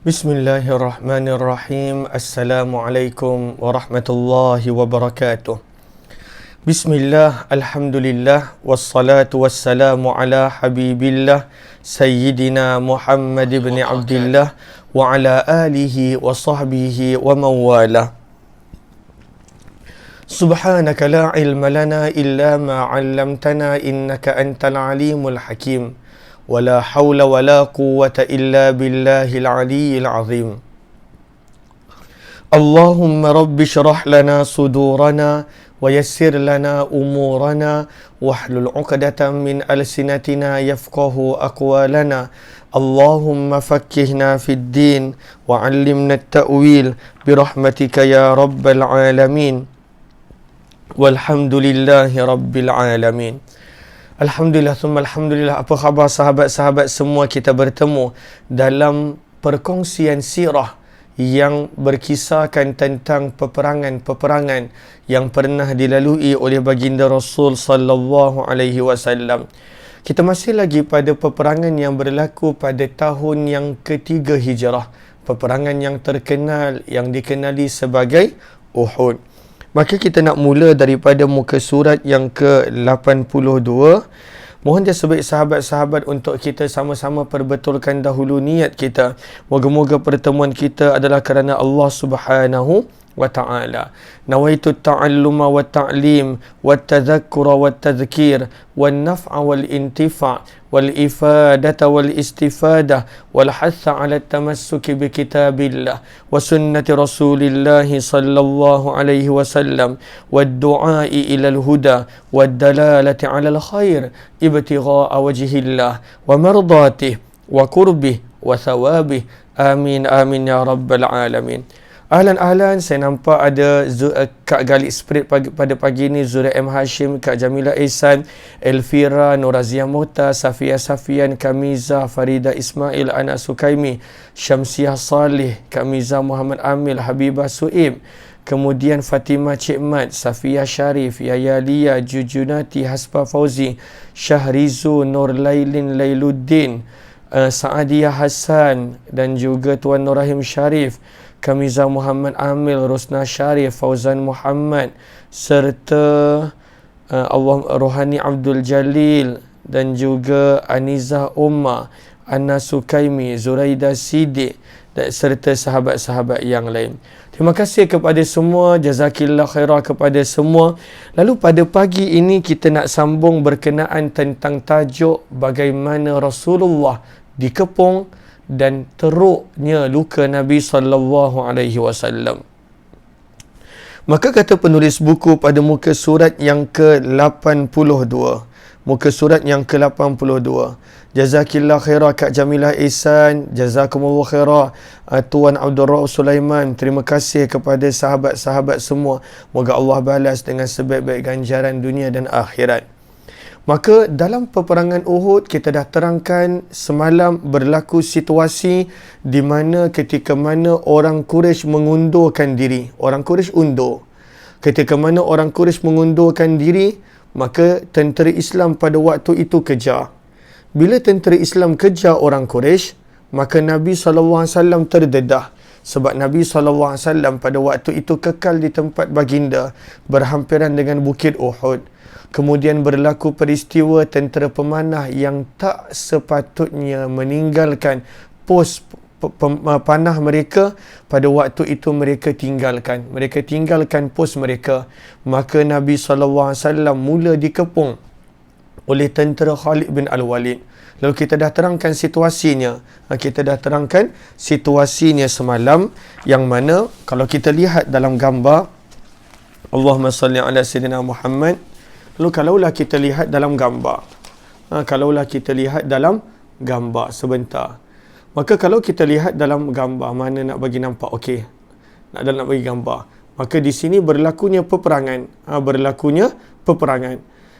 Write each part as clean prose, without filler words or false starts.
Bismillahirrahmanirrahim. Assalamualaikum warahmatullahi wabarakatuh. Bismillah, alhamdulillah, wassalatu wassalamu ala habibillah Sayyidina Muhammad ibn Abdullah wa ala alihi wa sahbihi wa mawala. Subhanaka la ilma lana illa ma 'allamtana innaka antal alimul hakim. ولا حول ولا قوة إلا بالله العلي العظيم. اللهم رب اشرح لنا صدورنا ويسر لنا أمورنا واحلل عقدة من ألسنتنا يفقه أقوالنا. اللهم فكهنا في الدين وعلمنا التأويل برحمتك يا رب العالمين والحمد لله رب العالمين. Alhamdulillah, thumma alhamdulillah. Apa khabar sahabat-sahabat semua? Kita bertemu dalam perkongsian sirah yang berkisahkan tentang peperangan-peperangan yang pernah dilalui oleh baginda Rasul sallallahu alaihi wasallam. Kita masih lagi pada peperangan yang berlaku pada tahun yang ketiga Hijrah. Peperangan yang terkenal yang dikenali sebagai Uhud. Maka kita nak mula daripada muka surat yang ke-82. Mohon dia sebaik sahabat-sahabat untuk kita sama-sama perbetulkan dahulu niat kita. Moga-moga pertemuan kita adalah kerana Allah Subhanahu wa ta'ala. Nawaitu ta'alluma wa ta'lim wa tadhakkura wa tadhkir wa naf'a wal intifa' wal ifadata wal istifadah wal hatha ala tamassuki bi kitabillah wa sunnati rasulillahi sallallahu alaihi wasallam wa du'ai ila al-huda wa dalalati ala al-khair ibtigha'a wajhillah wa mardatihi wa qurbih wa thawabih. Amin amin ya rabbal alamin. Ahlan, saya nampak ada Kak Galik Spirit pada pagi ni, Zura M. Hashim, Kak Jamila Ihsan, Elvira, Nurazia Mota, Safia Safian, Kamiza, Farida Ismail, Anak Sukaimi, Syamsiah Salih, Kamiza Muhammad Amil, Habibah Suib, kemudian Fatimah Cik Mat, Safia Sharif, Yaya Lia, Jujunati, Haspa Fauzi, Syahrizu, Nur Lailin Lailuddin, Saadiyah Hassan dan juga Tuan Nur Rahim Sharif, Kamiza Muhammad Amil, Rosna Sharif, Fauzan Muhammad serta Allah Rohani Abdul Jalil dan juga Anizah Umar, Anna Sukaimi, Zuraida Siddiq serta sahabat-sahabat yang lain. Terima kasih kepada semua, jazakillah khairah kepada semua. Lalu pada pagi ini kita nak sambung berkenaan tentang tajuk bagaimana Rasulullah dikepung dan teruknya luka Nabi sallallahu alaihi wasallam. Maka kata penulis buku pada muka surat yang ke-82. Muka surat yang ke-82. Jazakillah khairah Kak Jamilah Ihsan, jazakumullah khairah Tuan Abdul Rauf Sulaiman. Terima kasih kepada sahabat-sahabat semua. Moga Allah balas dengan sebaik-baik ganjaran dunia dan akhirat. Maka dalam peperangan Uhud kita dah terangkan semalam berlaku situasi di mana ketika mana orang Quraisy mengundurkan diri. Orang Quraisy undur. Ketika mana orang Quraisy mengundurkan diri, maka tentera Islam pada waktu itu kejar. Bila tentera Islam kejar orang Quraisy, maka Nabi SAW terdedah. Sebab Nabi SAW pada waktu itu kekal di tempat baginda berhampiran dengan Bukit Uhud. Kemudian berlaku peristiwa tentera pemanah yang tak sepatutnya meninggalkan pos panah mereka. Pada waktu itu mereka tinggalkan pos mereka. Maka Nabi SAW mula dikepung oleh tentera Khalid bin Al-Walid. Lalu kita dah terangkan situasinya. Semalam, yang mana kalau kita lihat dalam gambar, Allahumma salli ala Sayyidina Muhammad. Lalu kalaulah kita lihat dalam gambar, sebentar. Maka kalau kita lihat dalam gambar, mana nak bagi nampak? Okey. Nak bagi gambar. Maka di sini berlakunya peperangan.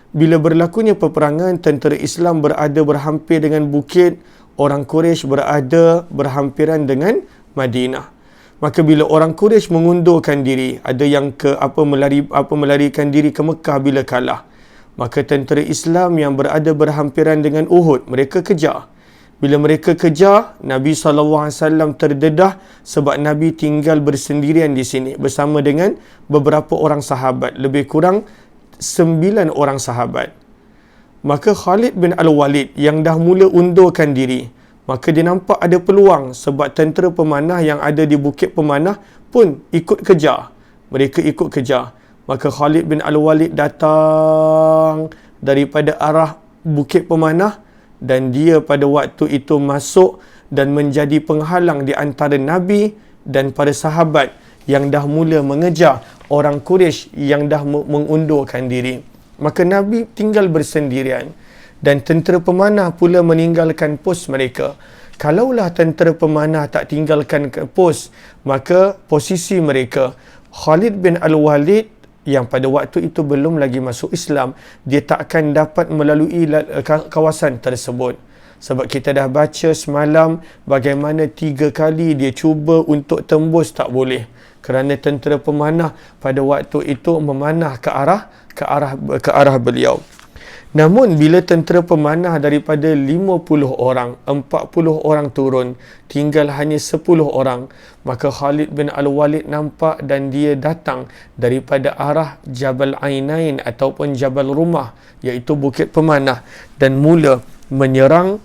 Bila berlakunya peperangan, tentera Islam berada berhampir dengan bukit, orang Quraisy berada berhampiran dengan Madinah. Maka bila orang Quraisy mengundurkan diri, ada yang melarikan diri ke Mekah bila kalah. Maka tentera Islam yang berada berhampiran dengan Uhud, mereka kejar. Bila mereka kejar, Nabi SAW terdedah sebab Nabi tinggal bersendirian di sini bersama dengan beberapa orang sahabat. Lebih kurang 9 orang sahabat. Maka Khalid bin Al-Walid yang dah mula undurkan diri, maka dia nampak ada peluang sebab tentera pemanah yang ada di Bukit Pemanah pun ikut kejar. Mereka ikut kejar. Maka Khalid bin Al-Walid datang daripada arah Bukit Pemanah dan dia pada waktu itu masuk dan menjadi penghalang di antara Nabi dan para sahabat yang dah mula mengejar orang Quraisy yang dah mengundurkan diri. Maka Nabi tinggal bersendirian dan tentera pemanah pula meninggalkan pos mereka. Kalaulah tentera pemanah tak tinggalkan pos, maka posisi mereka, Khalid bin Al-Walid yang pada waktu itu belum lagi masuk Islam, dia tak akan dapat melalui kawasan tersebut. Sebab kita dah baca semalam bagaimana 3 kali dia cuba untuk tembus, tak boleh. Kerana tentera pemanah pada waktu itu memanah ke arah beliau. Namun bila tentera pemanah daripada 50 orang, 40 orang turun, tinggal hanya 10 orang, maka Khalid bin Al-Walid nampak dan dia datang daripada arah Jabal Ainain ataupun Jabal Rumah, iaitu Bukit Pemanah, dan mula menyerang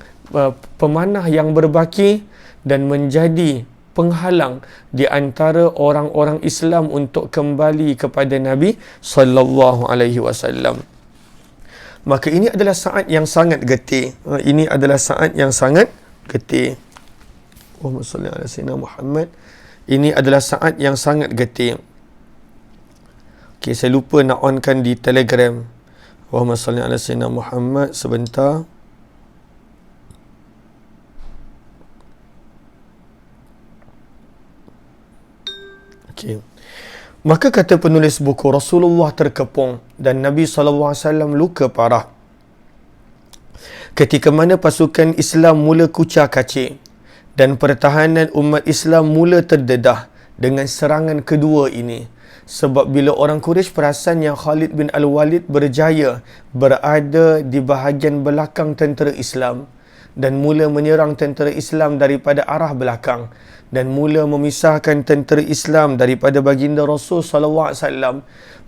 pemanah yang berbaki dan menjadi penghalang di antara orang-orang Islam untuk kembali kepada Nabi sallallahu alaihi wasallam. Maka ini adalah saat yang sangat getih. Ini adalah saat yang sangat getih. Allahumma salli ala sayyidina Muhammad. Ini adalah saat yang sangat getih. Okey, saya lupa nak onkan di Telegram. Allahumma salli ala sayyidina Muhammad. Sebentar. Okey. Maka kata penulis buku, Rasulullah terkepung dan Nabi SAW luka parah. Ketika mana pasukan Islam mula kucar-kacir dan pertahanan umat Islam mula terdedah dengan serangan kedua ini. Sebab bila orang Quraisy perasan yang Khalid bin Al-Walid berjaya berada di bahagian belakang tentera Islam dan mula menyerang tentera Islam daripada arah belakang dan mula memisahkan tentera Islam daripada baginda Rasul sallallahu alaihi wasallam,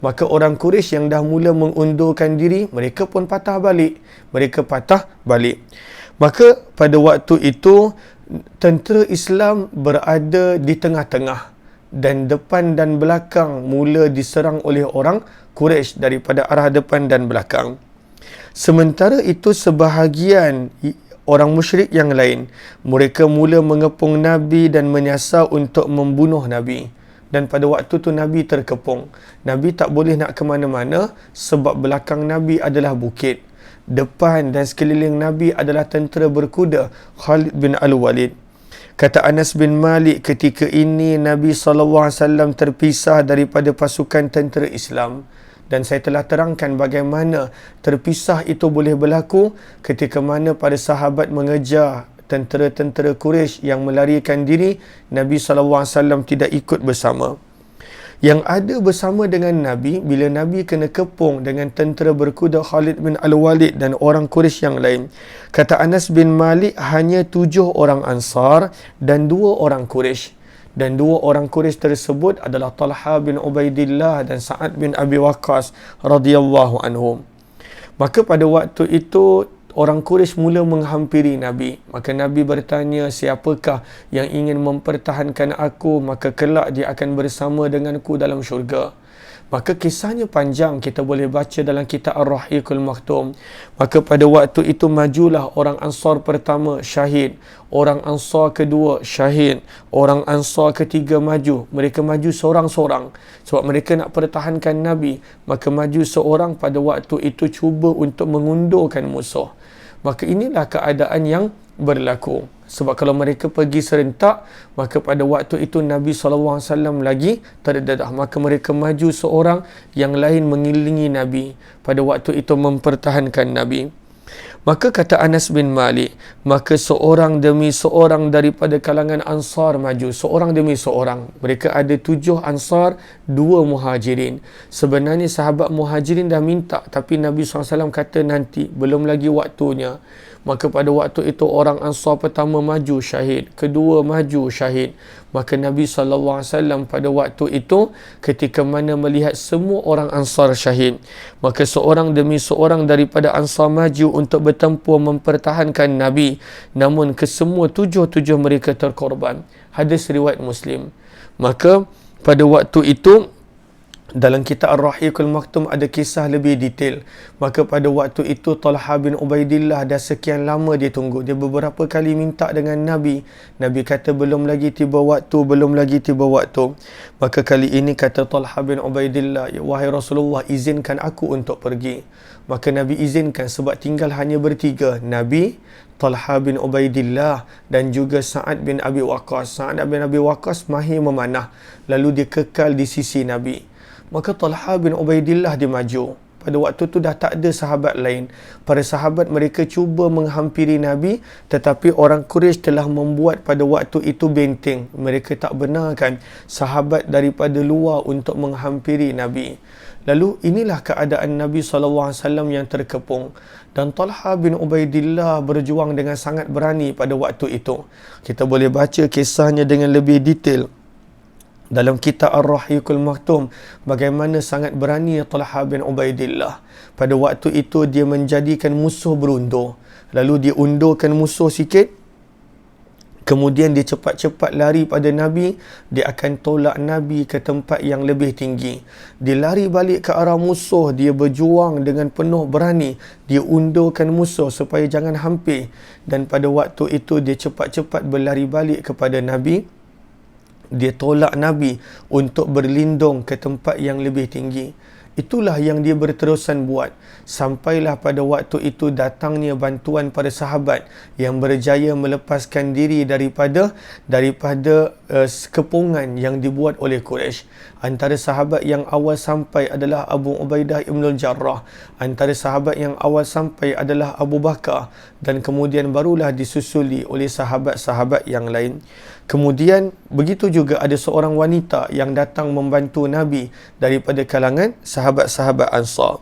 maka orang Quraisy yang dah mula mengundurkan diri, mereka pun patah balik. Maka pada waktu itu tentera Islam berada di tengah-tengah dan depan dan belakang mula diserang oleh orang Quraisy daripada arah depan dan belakang. Sementara itu sebahagian orang musyrik yang lain, mereka mula mengepung Nabi dan menyasar untuk membunuh Nabi. Dan pada waktu tu Nabi terkepung. Nabi tak boleh nak ke mana-mana sebab belakang Nabi adalah bukit. Depan dan sekeliling Nabi adalah tentera berkuda Khalid bin Al-Walid. Kata Anas bin Malik, ketika ini Nabi SAW terpisah daripada pasukan tentera Islam. Dan saya telah terangkan bagaimana terpisah itu boleh berlaku ketika mana para sahabat mengejar tentera-tentera Quraisy yang melarikan diri, Nabi SAW tidak ikut bersama. Yang ada bersama dengan Nabi, bila Nabi kena kepung dengan tentera berkuda Khalid bin Al-Walid dan orang Quraisy yang lain. Kata Anas bin Malik, hanya 7 orang Ansar dan 2 orang Quraisy. Dan 2 orang Quraisy tersebut adalah Talha bin Ubaidillah dan Sa'ad bin Abi Waqqas radhiyallahu anhum. Maka pada waktu itu orang Quraisy mula menghampiri Nabi. Maka Nabi bertanya, siapakah yang ingin mempertahankan aku, maka kelak dia akan bersama denganku dalam syurga. Maka kisahnya panjang, kita boleh baca dalam kitab Ar-Rahiqul Maktum. Maka pada waktu itu majulah orang Ansar pertama syahid, orang Ansar kedua syahid, orang Ansar ketiga maju. Mereka maju seorang-seorang sebab mereka nak pertahankan Nabi. Maka maju seorang pada waktu itu cuba untuk mengundurkan musuh. Maka inilah keadaan yang berlaku. Sebab kalau mereka pergi serentak, maka pada waktu itu Nabi SAW lagi terdedah. Maka mereka maju seorang, yang lain mengelilingi Nabi. Pada waktu itu mempertahankan Nabi. Maka kata Anas bin Malik, maka seorang demi seorang daripada kalangan Ansar maju. Seorang demi seorang. Mereka ada 7 Ansar, 2 Muhajirin. Sebenarnya sahabat Muhajirin dah minta, tapi Nabi SAW kata nanti, belum lagi waktunya. Maka pada waktu itu orang Ansar pertama maju syahid, kedua maju syahid. Maka Nabi SAW pada waktu itu ketika mana melihat semua orang Ansar syahid, maka seorang demi seorang daripada Ansar maju untuk bertempur mempertahankan Nabi. Namun kesemua tujuh mereka terkorban. Hadis riwayat Muslim. Maka pada waktu itu dalam kitab Ar-Rahiqul Maktum ada kisah lebih detail. Maka pada waktu itu Talha bin Ubaidillah dah sekian lama dia tunggu. Dia beberapa kali minta dengan Nabi. Nabi kata belum lagi tiba waktu, belum lagi tiba waktu. Maka kali ini kata Talha bin Ubaidillah, wahai Rasulullah, izinkan aku untuk pergi. Maka Nabi izinkan sebab tinggal hanya bertiga. Nabi, Talha bin Ubaidillah dan juga Sa'ad bin Abi Waqqas. Sa'ad bin Abi Waqqas mahir memanah. Lalu dia kekal di sisi Nabi. Maka Talha bin Ubaidillah dia maju. Pada waktu tu dah tak ada sahabat lain. Para sahabat mereka cuba menghampiri Nabi, tetapi orang Quraisy telah membuat pada waktu itu benteng. Mereka tak benarkan sahabat daripada luar untuk menghampiri Nabi. Lalu inilah keadaan Nabi SAW yang terkepung. Dan Talha bin Ubaidillah berjuang dengan sangat berani pada waktu itu. Kita boleh baca kisahnya dengan lebih detail dalam kitab Ar-Rahiqul Maktum, bagaimana sangat berani Talha bin Ubaidillah. Pada waktu itu dia menjadikan musuh berundur. Lalu dia undurkan musuh sikit. Kemudian dia cepat-cepat lari pada Nabi. Dia akan tolak Nabi ke tempat yang lebih tinggi. Dia lari balik ke arah musuh. Dia berjuang dengan penuh berani. Dia undurkan musuh supaya jangan hampir. Dan pada waktu itu dia cepat-cepat berlari balik kepada Nabi. Dia tolak Nabi untuk berlindung ke tempat yang lebih tinggi. Itulah yang dia berterusan buat. Sampailah pada waktu itu datangnya bantuan pada sahabat yang berjaya melepaskan diri daripada kepungan yang dibuat oleh Quraisy. Antara sahabat yang awal sampai adalah Abu Ubaidah Ibn Jarrah. Antara sahabat yang awal sampai adalah Abu Bakar. Dan kemudian barulah disusuli oleh sahabat-sahabat yang lain. Kemudian begitu juga ada seorang wanita yang datang membantu Nabi daripada kalangan sahabat-sahabat Ansar.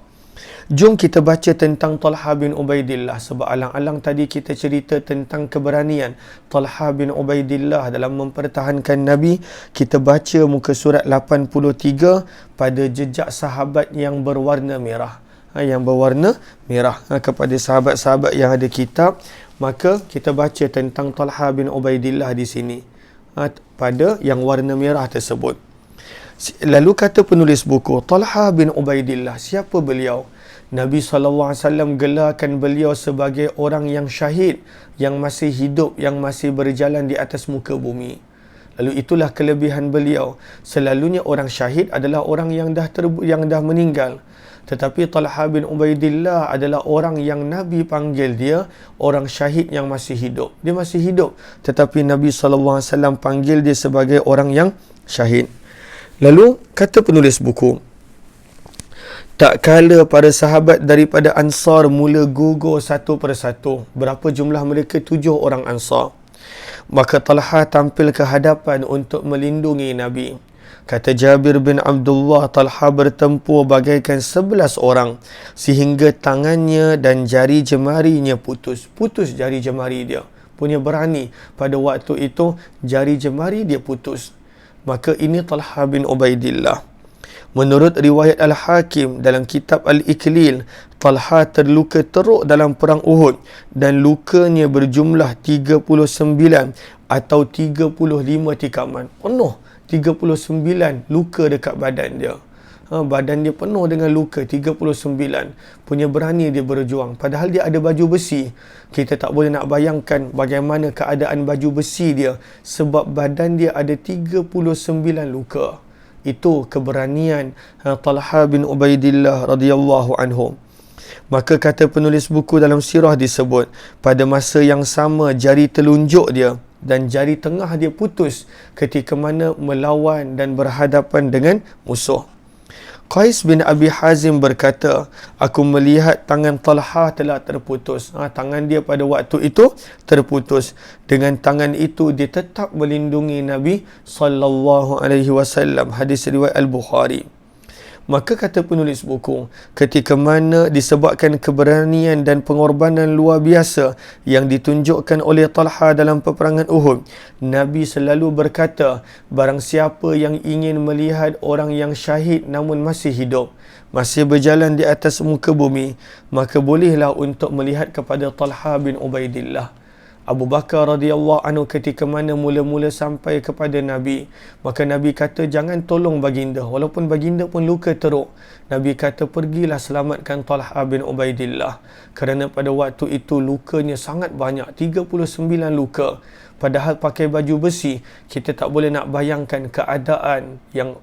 Jom kita baca tentang Talha bin Ubaidillah. Sebab alang-alang tadi kita cerita tentang keberanian Talha bin Ubaidillah dalam mempertahankan Nabi. Kita baca muka surat 83 pada jejak sahabat yang berwarna merah. Yang berwarna merah. Kepada sahabat-sahabat yang ada kitab, maka kita baca tentang Talha bin Ubaidillah di sini. Pada yang warna merah tersebut. Lalu kata penulis buku, Talha bin Ubaidillah, siapa beliau? Nabi SAW gelarkan beliau sebagai orang yang syahid, yang masih hidup, yang masih berjalan di atas muka bumi. Lalu itulah kelebihan beliau. Selalunya orang syahid adalah orang yang dah meninggal. Tetapi Talha bin Ubaidillah adalah orang yang Nabi panggil dia orang syahid yang masih hidup. Dia masih hidup, tetapi Nabi SAW panggil dia sebagai orang yang syahid. Lalu kata penulis buku, tak kala para sahabat daripada Ansar mula gugur satu persatu. Berapa jumlah mereka? 7 orang Ansar. Maka Talha tampil ke hadapan untuk melindungi Nabi. Kata Jabir bin Abdullah, Talha bertempur bagaikan 11 orang sehingga tangannya dan jari jemarinya putus. Putus jari jemari dia. Punya berani. Pada waktu itu jari jemari dia putus. Maka ini Talha bin Ubaidillah. Menurut riwayat Al-Hakim dalam kitab Al-Iklil, Talha terluka teruk dalam perang Uhud dan lukanya berjumlah 39 atau 35 tikaman. Penuh 39 luka dekat badan dia. Badan dia penuh dengan luka, 39. Punya berani dia berjuang. Padahal dia ada baju besi. Kita tak boleh nak bayangkan bagaimana keadaan baju besi dia. Sebab badan dia ada 39 luka. Itu keberanian Talha bin Ubaidillah radhiyallahu anhu. Maka kata penulis buku dalam sirah disebut, pada masa yang sama jari telunjuk dia dan jari tengah dia putus ketika mana melawan dan berhadapan dengan musuh. Qais bin Abi Hazim berkata, aku melihat tangan Talha telah terputus. Tangan dia pada waktu itu terputus. Dengan tangan itu dia tetap melindungi Nabi sallallahu alaihi wasallam. Hadis riwayat Al-Bukhari. Maka kata penulis buku, ketika mana disebabkan keberanian dan pengorbanan luar biasa yang ditunjukkan oleh Talha dalam peperangan Uhud, Nabi selalu berkata, barang siapa yang ingin melihat orang yang syahid namun masih hidup, masih berjalan di atas muka bumi, maka bolehlah untuk melihat kepada Talha bin Ubaidillah. Abu Bakar radhiyallahu anhu ketika mana mula-mula sampai kepada Nabi, maka Nabi kata, jangan tolong baginda, walaupun baginda pun luka teruk. Nabi kata, pergilah selamatkan Talha bin Ubaidillah, kerana pada waktu itu lukanya sangat banyak, 39 luka. Padahal pakai baju besi, kita tak boleh nak bayangkan keadaan yang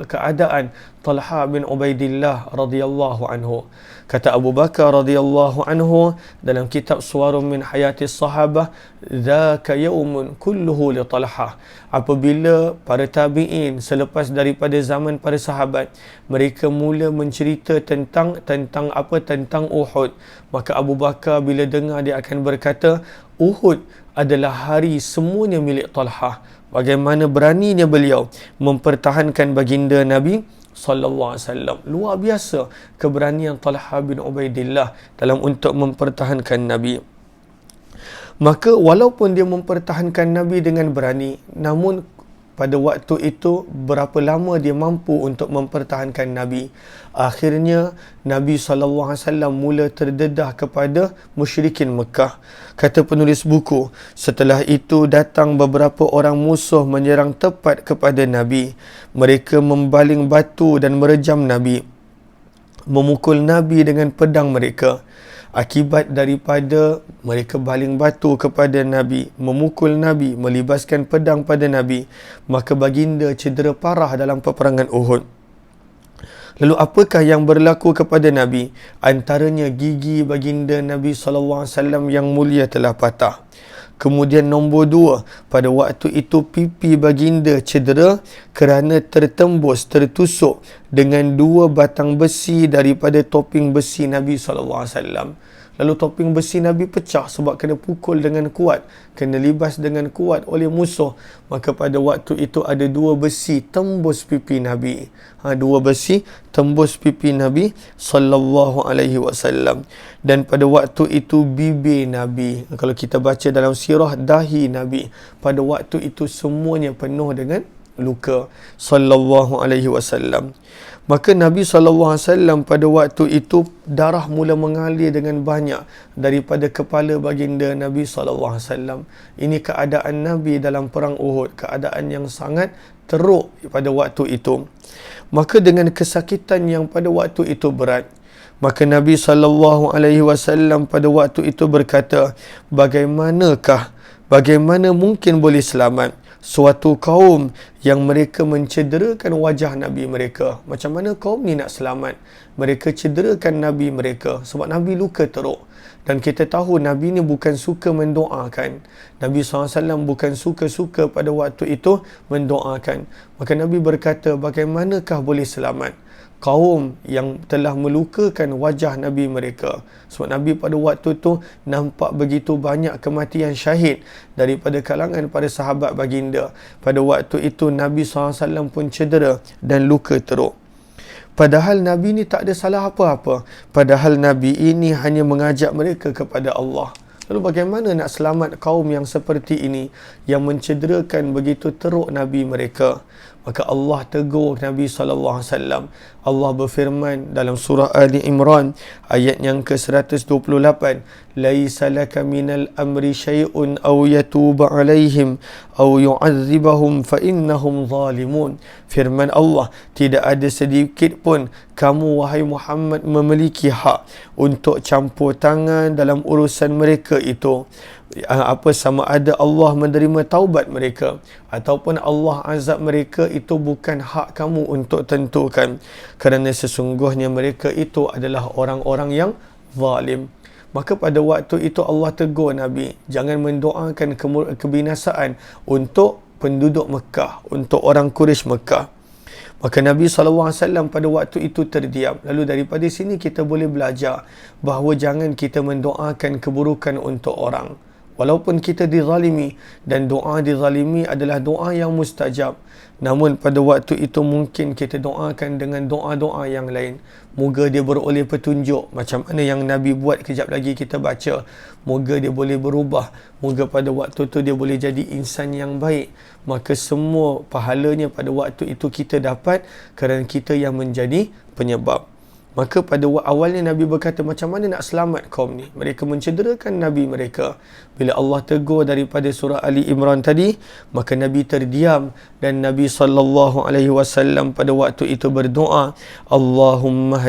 keadaan Talha bin Ubaidillah radhiyallahu anhu. Kata Abu Bakar radhiyallahu anhu dalam kitab Suwarun min Hayatis Sahabah, dzaka yaumun kulluhu li Talha. Apabila para tabi'in selepas daripada zaman para sahabat, mereka mula mencerita tentang Uhud, maka Abu Bakar bila dengar dia akan berkata, Uhud adalah hari semuanya milik Talha. Bagaimana beraninya beliau mempertahankan baginda Nabi sallallahu alaihi wasallam. Luar biasa keberanian Talha bin Ubaidillah dalam untuk mempertahankan Nabi. Maka walaupun dia mempertahankan Nabi dengan berani, namun pada waktu itu berapa lama dia mampu untuk mempertahankan Nabi? Akhirnya Nabi SAW mula terdedah kepada musyrikin Mekah. Kata penulis buku, setelah itu datang beberapa orang musuh menyerang tepat kepada Nabi. Mereka membaling batu dan merejam Nabi, memukul Nabi dengan pedang mereka. Akibat daripada mereka baling batu kepada Nabi, memukul Nabi, melibaskan pedang pada Nabi, maka baginda cedera parah dalam peperangan Uhud. Lalu apakah yang berlaku kepada Nabi? Antaranya gigi baginda Nabi SAW yang mulia telah patah. Kemudian nombor 2, pada waktu itu pipi baginda cedera kerana tertusuk dengan 2 batang besi daripada topeng besi Nabi SAW. Lalu topeng besi Nabi pecah sebab kena pukul dengan kuat, kena libas dengan kuat oleh musuh. Maka pada waktu itu ada 2 besi tembus pipi Nabi. 2 besi tembus pipi Nabi sallallahu alaihi wasallam. Dan pada waktu itu bibir Nabi, kalau kita baca dalam sirah, dahi Nabi pada waktu itu semuanya penuh dengan luka sallallahu alaihi wasallam. Maka Nabi SAW pada waktu itu darah mula mengalir dengan banyak daripada kepala baginda Nabi SAW. Ini keadaan Nabi dalam perang Uhud, keadaan yang sangat teruk pada waktu itu. Maka dengan kesakitan yang pada waktu itu berat, maka Nabi SAW pada waktu itu berkata, bagaimana mungkin boleh selamat suatu kaum yang mereka mencederakan wajah Nabi mereka? Macam mana kaum ni nak selamat? Mereka cederakan Nabi mereka sebab Nabi luka teruk. Dan kita tahu Nabi ni bukan suka mendoakan. Nabi SAW bukan suka-suka pada waktu itu mendoakan. Maka Nabi berkata, bagaimanakah boleh selamat kaum yang telah melukakan wajah Nabi mereka? Sebab Nabi pada waktu itu nampak begitu banyak kematian syahid daripada kalangan para sahabat baginda. Pada waktu itu Nabi SAW pun cedera dan luka teruk. Padahal Nabi ni tak ada salah apa-apa. Padahal Nabi ini hanya mengajak mereka kepada Allah. Lalu bagaimana nak selamat kaum yang seperti ini, yang mencederakan begitu teruk Nabi mereka? Maka Allah tegur Nabi SAW. Allah berfirman dalam surah Ali Imran ayat yang ke-128, laisa laka minal amri syai'un aw yatuba alaihim aw yu'adzibahum fa innahum zalimun. Firman Allah, tidak ada sedikit pun kamu wahai Muhammad memiliki hak untuk campur tangan dalam urusan mereka itu. Sama ada Allah menerima taubat mereka ataupun Allah azab mereka, itu bukan hak kamu untuk tentukan, kerana sesungguhnya mereka itu adalah orang-orang yang zalim. Maka pada waktu itu Allah tegur Nabi, jangan mendoakan kebinasaan untuk penduduk Mekah, untuk orang Quraisy Mekah. Maka Nabi SAW pada waktu itu terdiam. Lalu daripada sini kita boleh belajar bahawa jangan kita mendoakan keburukan untuk orang. walaupun kita dizalimi, dan doa dizalimi adalah doa yang mustajab. Namun pada waktu itu mungkin kita doakan dengan doa-doa yang lain. Moga dia beroleh petunjuk macam mana yang Nabi buat kejap lagi kita baca. Moga dia boleh berubah. Moga pada waktu itu dia boleh jadi insan yang baik. Maka semua pahalanya pada waktu itu kita dapat kerana kita yang menjadi penyebab. Maka pada awalnya Nabi berkata, macam mana nak selamat kaum ni? Mereka mencederakan Nabi mereka. Bila Allah tegur daripada surah Ali Imran tadi, maka Nabi terdiam, dan Nabi SAW pada waktu itu berdoa, Allahumma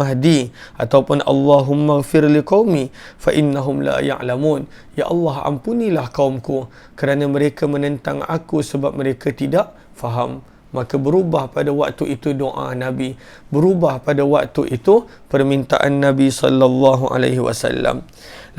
hadi, ataupun Allahumma ghafir liqaumi fa innahum la ya'lamun. Ya Allah, ampunilah kaumku kerana mereka menentang aku sebab mereka tidak faham. Maka berubah pada waktu itu doa Nabi, berubah pada waktu itu permintaan Nabi sallallahu alaihi wasallam.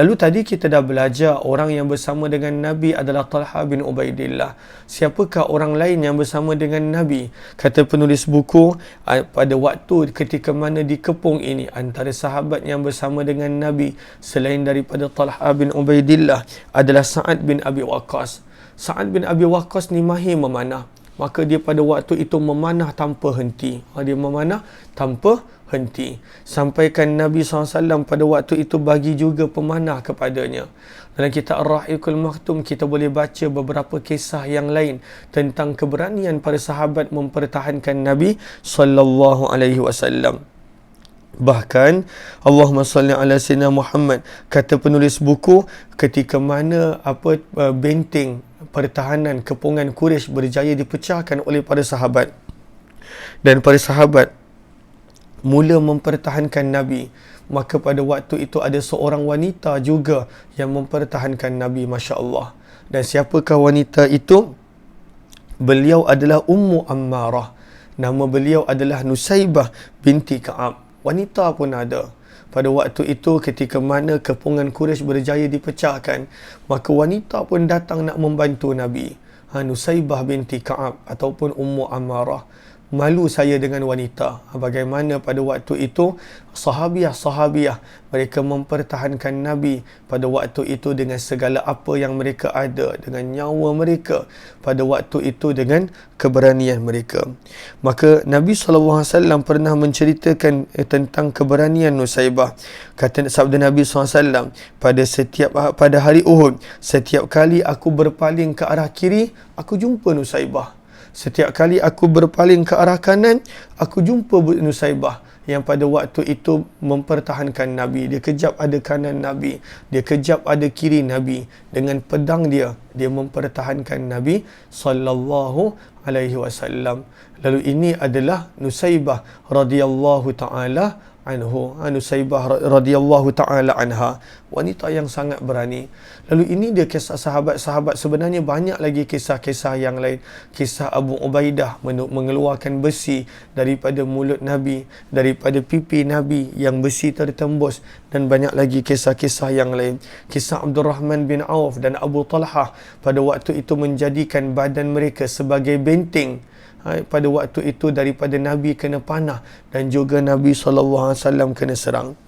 Lalu tadi kita dah belajar orang yang bersama dengan Nabi adalah Talha bin Ubaidillah. Siapakah orang lain yang bersama dengan Nabi? Kata penulis buku, pada waktu ketika mana dikepung ini, antara sahabat yang bersama dengan Nabi selain daripada Talha bin Ubaidillah adalah Sa'ad bin Abi Waqqas. Sa'ad bin Abi Waqqas ni mahir memanah. Maka dia pada waktu itu memanah tanpa henti. Dia memanah tanpa henti. Sampaikan Nabi SAW pada waktu itu bagi juga pemanah kepadanya. Dalam kitab Ar-Rahiqul Maktum kita boleh baca beberapa kisah yang lain tentang keberanian para sahabat mempertahankan Nabi SAW. Bahkan Allahumma salli ala sayyidina Muhammad, kata penulis buku, ketika mana benteng pertahanan kepungan Quraisy berjaya dipecahkan oleh para sahabat, dan para sahabat mula mempertahankan Nabi, maka pada waktu itu ada seorang wanita juga yang mempertahankan Nabi, Masya Allah. Dan siapakah wanita itu? Beliau adalah Ummu Ammarah. Nama beliau adalah Nusaibah binti Ka'ab. Wanita pun ada. Pada waktu itu ketika mana kepungan Quraisy berjaya dipecahkan, maka wanita pun datang nak membantu Nabi. Nusaibah binti Ka'ab ataupun Ummu Ammarah. Malu saya dengan wanita. Bagaimana pada waktu itu sahabiah mereka mempertahankan Nabi pada waktu itu dengan segala apa yang mereka ada, dengan nyawa mereka, pada waktu itu dengan keberanian mereka. Maka Nabi SAW pernah menceritakan tentang keberanian Nusaibah. Kata sabda Nabi SAW, pada hari Uhud, setiap kali aku berpaling ke arah kiri, aku jumpa Nusaibah. Setiap kali aku berpaling ke arah kanan, aku jumpa Nusaibah yang pada waktu itu mempertahankan Nabi. Dia kejap ada kanan Nabi, dia kejap ada kiri Nabi. Dengan pedang dia mempertahankan Nabi sallallahu alaihi wasallam. Lalu ini adalah Nusaibah radhiyallahu taala anhu, Nusaibah radhiyallahu taala anha, wanita yang sangat berani. Lalu ini dia kisah sahabat-sahabat. Sebenarnya banyak lagi kisah-kisah yang lain. Kisah Abu Ubaidah mengeluarkan besi daripada mulut Nabi, daripada pipi Nabi yang besi tertembus, dan banyak lagi kisah-kisah yang lain. Kisah Abdurrahman bin Auf dan Abu Talhah pada waktu itu menjadikan badan mereka sebagai benteng pada waktu itu daripada Nabi kena panah dan juga Nabi SAW kena serang.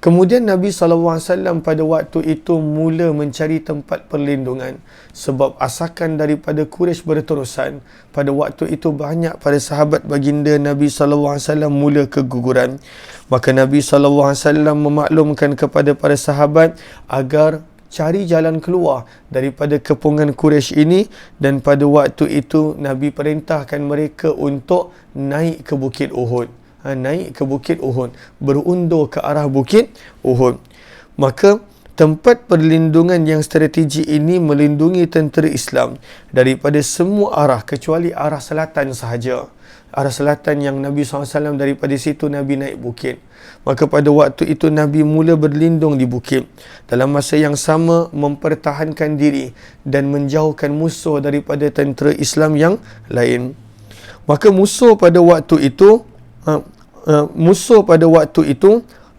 Kemudian Nabi SAW pada waktu itu mula mencari tempat perlindungan sebab asakan daripada Quraisy berterusan. Pada waktu itu banyak pada sahabat baginda Nabi SAW mula keguguran. Maka Nabi SAW memaklumkan kepada para sahabat agar cari jalan keluar daripada kepungan Quraisy ini, dan pada waktu itu Nabi perintahkan mereka untuk naik ke Bukit Uhud. Naik ke Bukit Uhud, berundur ke arah Bukit Uhud. Maka tempat perlindungan yang strategi ini melindungi tentera Islam daripada semua arah kecuali arah selatan sahaja. Arah selatan yang Nabi SAW daripada situ Nabi naik bukit. Maka pada waktu itu Nabi mula berlindung di bukit. Dalam masa yang sama mempertahankan diri dan menjauhkan musuh daripada tentera Islam yang lain. Maka musuh pada waktu itu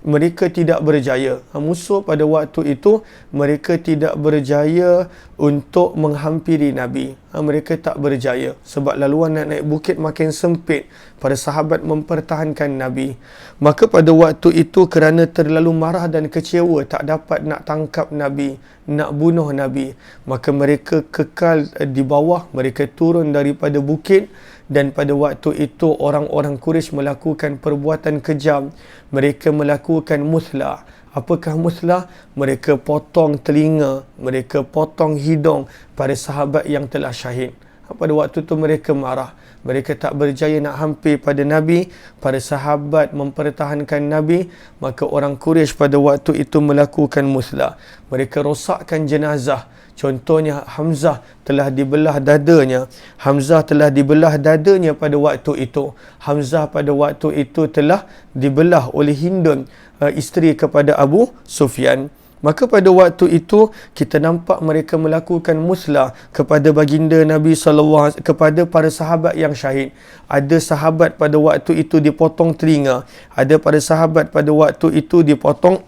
mereka tidak berjaya. Musuh pada waktu itu mereka tidak berjaya untuk menghampiri Nabi. mereka tak berjaya. Sebab laluan nak naik bukit makin sempit. Para sahabat mempertahankan Nabi. Maka pada waktu itu kerana terlalu marah dan kecewa, tak dapat nak tangkap Nabi, nak bunuh Nabi, maka mereka kekal di bawah, mereka turun daripada bukit. Dan pada waktu itu orang-orang Quraisy melakukan perbuatan kejam. Mereka melakukan muslah. Apakah muslah? Mereka potong telinga, mereka potong hidung pada sahabat yang telah syahid. Pada waktu itu mereka marah. Mereka tak berjaya nak hampir pada Nabi. Para sahabat mempertahankan Nabi. Maka orang Quraisy pada waktu itu melakukan muslah. Mereka rosakkan jenazah. Contohnya Hamzah telah dibelah dadanya. Hamzah telah dibelah dadanya pada waktu itu. Hamzah pada waktu itu telah dibelah oleh Hindun, isteri kepada Abu Sufyan. Maka pada waktu itu kita nampak mereka melakukan muslah kepada baginda Nabi SAW, kepada para sahabat yang syahid. Ada sahabat pada waktu itu dipotong telinga. Ada para sahabat pada waktu itu dipotong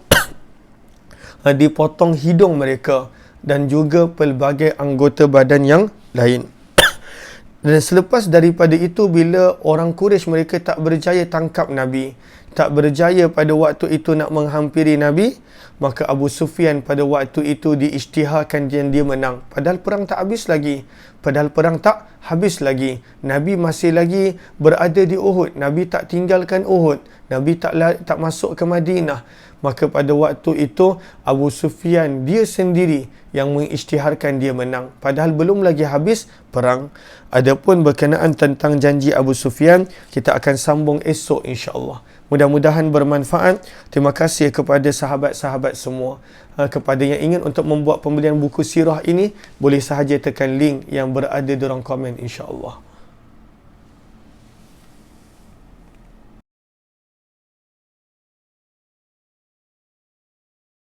hidung mereka. Dan juga pelbagai anggota badan yang lain. Dan selepas daripada itu, bila orang Quraisy mereka tak berjaya tangkap Nabi, tak berjaya pada waktu itu nak menghampiri Nabi, maka Abu Sufyan pada waktu itu diisytiharkan dan dia menang. Padahal perang tak habis lagi. Nabi masih lagi berada di Uhud. Nabi tak tinggalkan Uhud. Nabi tak masuk ke Madinah. Maka pada waktu itu Abu Sufyan dia sendiri yang mengisytiharkan dia menang. Padahal belum lagi habis perang. Adapun berkenaan tentang janji Abu Sufyan, kita akan sambung esok insya-Allah. Mudah-mudahan bermanfaat. Terima kasih kepada sahabat-sahabat semua. Kepada yang ingin untuk membuat pembelian buku sirah ini, boleh sahaja tekan link yang berada di dalam komen insya-Allah.